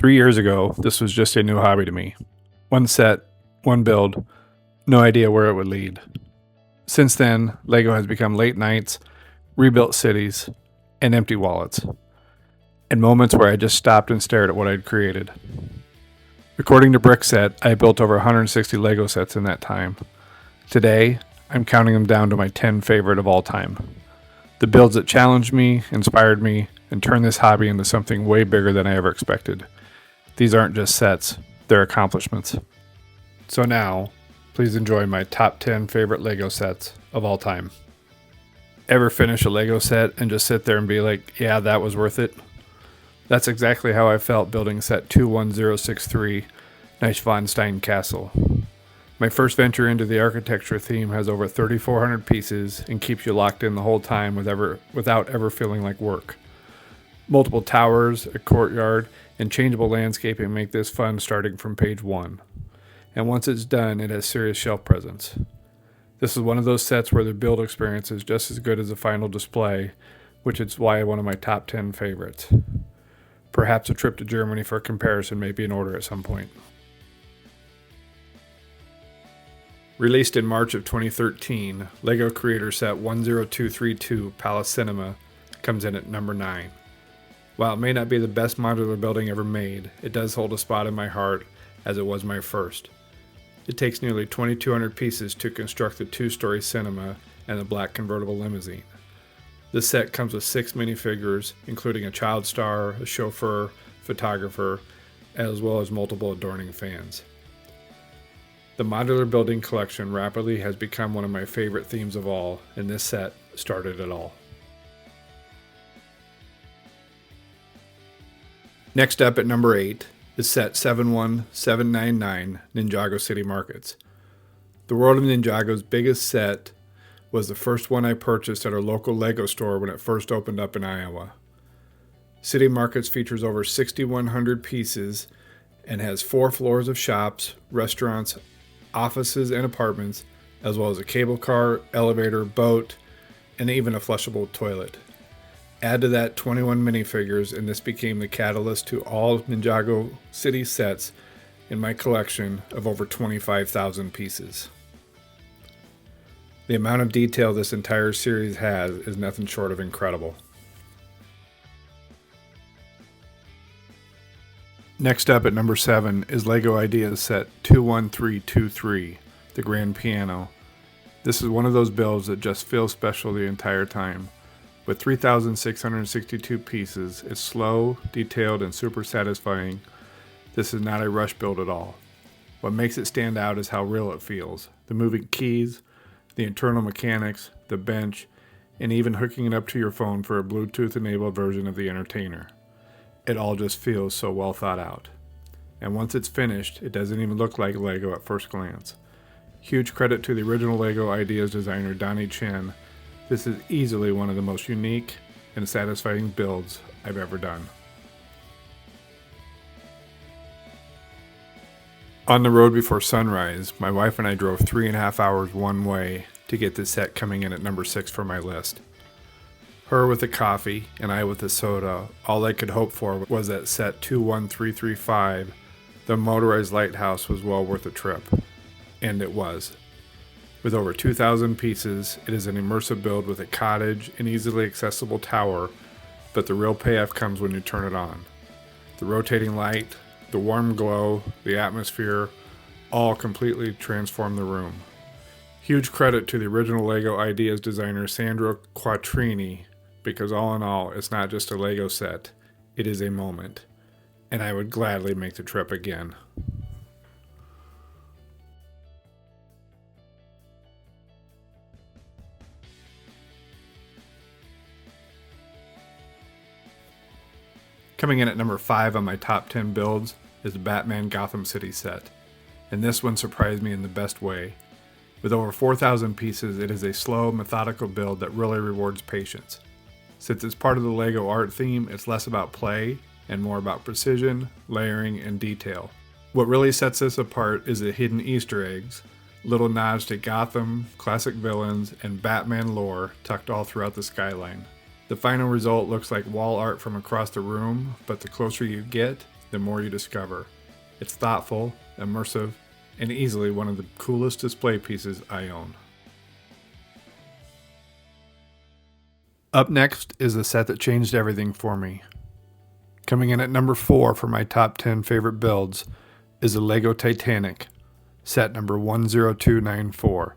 3 years ago, this was just a new hobby to me. One set, one build, no idea where it would lead. Since then, LEGO has become late nights, rebuilt cities, and empty wallets, and moments where I just stopped and stared at what I'd created. According to Brickset, I built over 160 LEGO sets in that time. Today, I'm counting them down to my 10 favorite of all time. The builds that challenged me, inspired me, and turned this hobby into something way bigger than I ever expected. These aren't just sets, they're accomplishments. So now, please enjoy my top 10 favorite LEGO sets of all time. Ever finish a LEGO set and just sit there and be like, yeah, that was worth it? That's exactly how I felt building set 21063, Neuschwanstein Castle. My first venture into the architecture theme has over 3,400 pieces and keeps you locked in the whole time without ever feeling like work. Multiple towers, a courtyard, and changeable landscaping make this fun starting from page 1. And once it's done, it has serious shelf presence. This is one of those sets where the build experience is just as good as the final display, which is why one of my top 10 favorites. Perhaps a trip to Germany for comparison may be in order at some point. Released in March of 2013, LEGO Creator Set 10232 Palace Cinema comes in at number 9. While it may not be the best modular building ever made, it does hold a spot in my heart as it was my first. It takes nearly 2,200 pieces to construct the 2-story cinema and the black convertible limousine. This set comes with 6 minifigures, including a child star, a chauffeur, photographer, as well as multiple adorning fans. The modular building collection rapidly has become one of my favorite themes of all, and this set started it all. Next up at number 8 is set 71799 Ninjago City Markets. The World of Ninjago's biggest set was the first one I purchased at our local LEGO store when it first opened up in Iowa. City Markets features over 6,100 pieces and has 4 floors of shops, restaurants, offices, and apartments, as well as a cable car, elevator, boat, and even a flushable toilet. Add to that 21 minifigures, and this became the catalyst to all Ninjago City sets in my collection of over 25,000 pieces. The amount of detail this entire series has is nothing short of incredible. Next up at number 7 is LEGO Ideas Set 21323, the Grand Piano. This is one of those builds that just feels special the entire time. With 3,662 pieces, it's slow, detailed, and super satisfying. This is not a rush build at all. What makes it stand out is how real it feels. The moving keys, the internal mechanics, the bench, and even hooking it up to your phone for a Bluetooth-enabled version of the entertainer. It all just feels so well thought out. And once it's finished, it doesn't even look like LEGO at first glance. Huge credit to the original LEGO Ideas designer Donnie Chen. This is easily one of the most unique and satisfying builds I've ever done. On the road before sunrise, my wife and I drove 3.5 hours one way to get this set coming in at number 6 for my list. Her with the coffee and I with the soda, all I could hope for was that set 21335, the Motorized lighthouse, was well worth the trip. And it was. With over 2,000 pieces, it is an immersive build with a cottage, an easily accessible tower, but the real payoff comes when you turn it on. The rotating light, the warm glow, the atmosphere, all completely transform the room. Huge credit to the original LEGO Ideas designer Sandro Quattrini, because all in all, it's not just a LEGO set, it is a moment, and I would gladly make the trip again. Coming in at number 5 on my top 10 builds is the Batman Gotham City set, and this one surprised me in the best way. With over 4,000 pieces, it is a slow, methodical build that really rewards patience. Since it's part of the LEGO art theme, it's less about play and more about precision, layering, and detail. What really sets this apart is the hidden Easter eggs, little nods to Gotham, classic villains, and Batman lore tucked all throughout the skyline. The final result looks like wall art from across the room, but the closer you get, the more you discover. It's thoughtful, immersive, and easily one of the coolest display pieces I own. Up next is the set that changed everything for me. Coming in at number 4 for my top 10 favorite builds is the LEGO Titanic, set number 10294.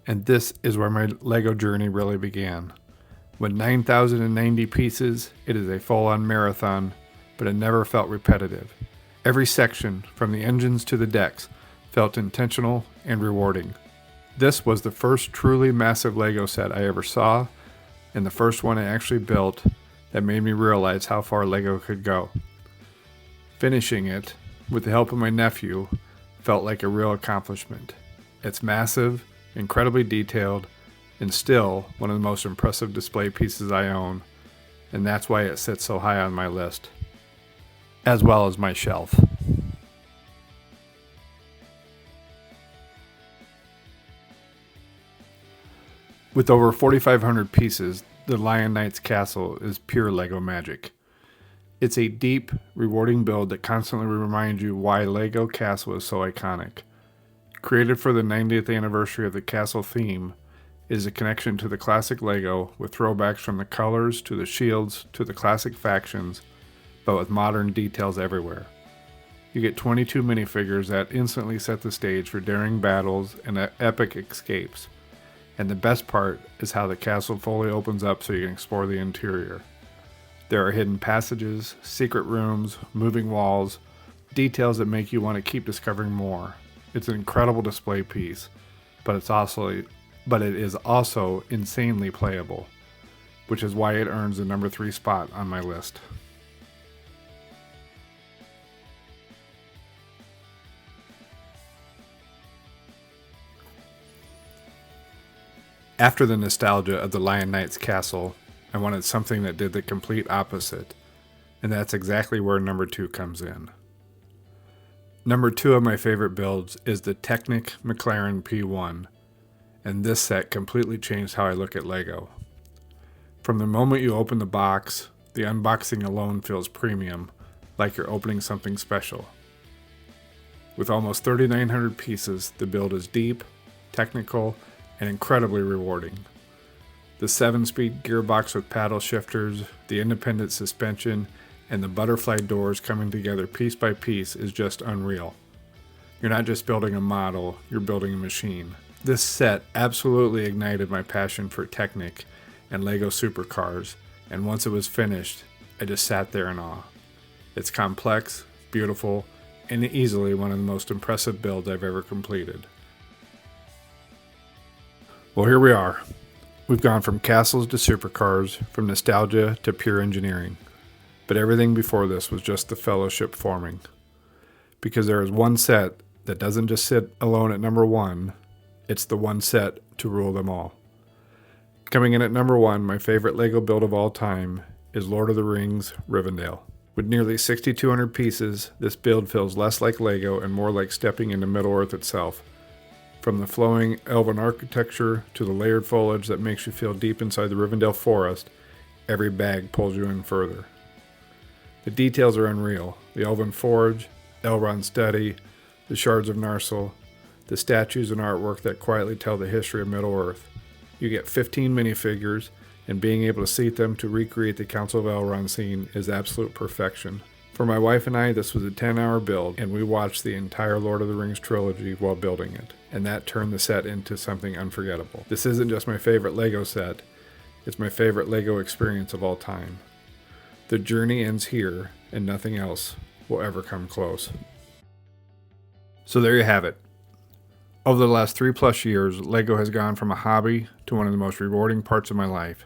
And this is where my LEGO journey really began. With 9,090 pieces, it is a full-on marathon, but it never felt repetitive. Every section, from the engines to the decks, felt intentional and rewarding. This was the first truly massive LEGO set I ever saw, and the first one I actually built that made me realize how far LEGO could go. Finishing it, with the help of my nephew, felt like a real accomplishment. It's massive, incredibly detailed, and still one of the most impressive display pieces I own, and that's why it sits so high on my list, as well as my shelf. With over 4,500 pieces, the Lion Knight's Castle is pure LEGO magic. It's a deep, rewarding build that constantly reminds you why LEGO Castle is so iconic. Created for the 90th anniversary of the castle theme, it is a connection to the classic LEGO with throwbacks from the colors to the shields to the classic factions, but with modern details everywhere. You get 22 minifigures that instantly set the stage for daring battles and epic escapes. And the best part is how the castle fully opens up so you can explore the interior. There are hidden passages, secret rooms, moving walls, details that make you want to keep discovering more. It's an incredible display piece, but it is also insanely playable, which is why it earns the number 3 spot on my list. After the nostalgia of the Lion Knight's Castle, I wanted something that did the complete opposite, and that's exactly where number 2 comes in. Number 2 of my favorite builds is the Technic McLaren P1, and this set completely changed how I look at LEGO. From the moment you open the box, the unboxing alone feels premium, like you're opening something special. With almost 3,900 pieces, the build is deep, technical, and incredibly rewarding. The 7-speed gearbox with paddle shifters, the independent suspension, and the butterfly doors coming together piece by piece is just unreal. You're not just building a model, you're building a machine. This set absolutely ignited my passion for Technic and LEGO supercars, and once it was finished, I just sat there in awe. It's complex, beautiful, and easily one of the most impressive builds I've ever completed. Well, here we are. We've gone from castles to supercars, from nostalgia to pure engineering. But everything before this was just the fellowship forming. Because there is one set that doesn't just sit alone at number 1, it's the one set to rule them all. Coming in at number 1, my favorite LEGO build of all time is Lord of the Rings Rivendell. With nearly 6,200 pieces, this build feels less like LEGO and more like stepping into Middle-earth itself. From the flowing elven architecture to the layered foliage that makes you feel deep inside the Rivendell forest, every bag pulls you in further. The details are unreal. The elven forge, Elrond's study, the shards of Narsil, the statues and artwork that quietly tell the history of Middle-earth. You get 15 minifigures, and being able to seat them to recreate the Council of Elrond scene is absolute perfection. For my wife and I, this was a 10-hour build, and we watched the entire Lord of the Rings trilogy while building it, and that turned the set into something unforgettable. This isn't just my favorite LEGO set, it's my favorite LEGO experience of all time. The journey ends here, and nothing else will ever come close. So there you have it. Over the last 3+ years, LEGO has gone from a hobby to one of the most rewarding parts of my life.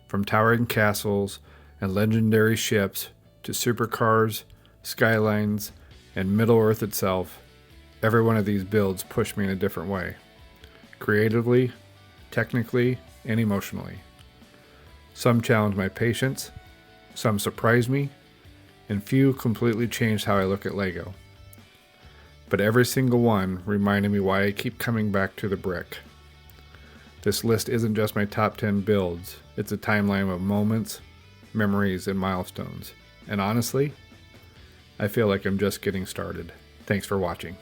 From towering castles and legendary ships to supercars, skylines, and Middle-earth itself, every one of these builds pushed me in a different way. Creatively, technically, and emotionally. Some challenged my patience, some surprised me, and few completely changed how I look at LEGO. But every single one reminded me why I keep coming back to the brick. This list isn't just my top 10 builds, it's a timeline of moments, memories, and milestones. And honestly, I feel like I'm just getting started. Thanks for watching.